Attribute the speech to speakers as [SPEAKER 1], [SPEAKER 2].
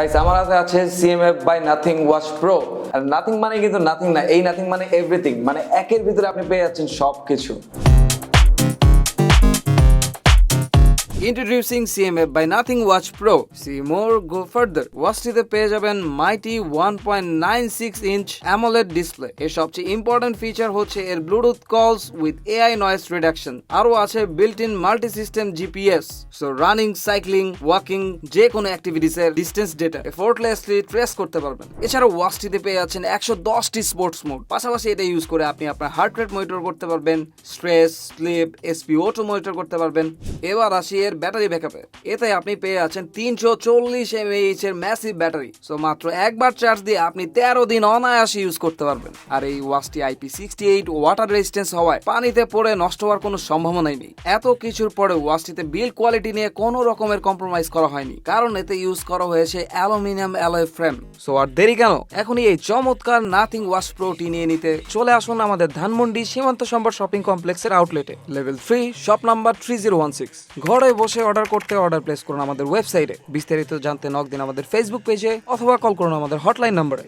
[SPEAKER 1] Guys আমার কাছে আছে CMF by Nothing Watch Pro. আর নাথিং মানে কিন্তু নাথিং না, এই নাথিং মানে এভরিথিং, মানে একের ভিতরে আপনি পেয়ে যাচ্ছেন সবকিছু। Introducing CMF by Nothing Watch Pro. See more, go further. ওয়াচটিতে পেয়ে যাবেন মাইটি 1.96 ইঞ্চ AMOLED ডিসপ্লে। এর সবচেয়ে ইম্পর্টেন্ট ফিচার হচ্ছে এর ব্লুটুথ কলস উইথ AI নয়েজ রিডাকশন। আরও আছে built in multi system GPS, so running, cycling, walking যে কোনো অ্যাক্টিভিটিসের ডিস্টেন্স ডেটা এফোর্টলেসলি ট্রেস করতে পারবেন। এছাড়াও ওয়াচটিতে পেয়ে যাচ্ছেন 110টি স্পোর্টস মোড। পাশাপাশি এটা ইউজ করে আপনি আপনার হার্ট রেট মনিটর করতে পারবেন, স্ট্রেস, স্লিপ, SpO2 মনিটর করতে পারবেন। এবার আসি এর ব্যাটারি ব্যাকআপে। এতে আপনি পেয়ে যাচ্ছেন 340 mAh এর ম্যাসিভ ব্যাটারি। সো মাত্র একবার চার্জ দিয়ে আপনি 13 দিন অনায়াসে ইউজ করতে পারবেন। আর এই ওয়াচটি IP68 ওয়াটার রেজিস্ট্যান্স হওয়ায় পানিতে পড়ে নষ্ট হওয়ার কোনো সম্ভাবনাই নেই। এত কিছুর পরে ওয়াচটিতে বিল্ড কোয়ালিটি নিয়ে কোনো রকমের কম্প্রোমাইজ করা হয়নি, কারণ এতে ইউজ করা হয়েছে অ্যালুমিনিয়াম অ্যালয় ফ্রেম। সো আর দেরি কেন, এখনই এই চমৎকার নাথিং ওয়াচ প্রোটি নিয়ে নিতে চলে আসুন আমাদের ধানমন্ডি সীমান্ত সম্বর শপিং কমপ্লেক্সের আউটলেটে, লেভেল 3, শপ নাম্বার 3016। ঘরে বসে অর্ডার করতে অর্ডার প্লেস করুন আমাদের ওয়েবসাইটে। বিস্তারিত জানতে নক দিন আমাদের ফেসবুক পেজে অথবা কল করুন আমাদের হটলাইন নম্বরে।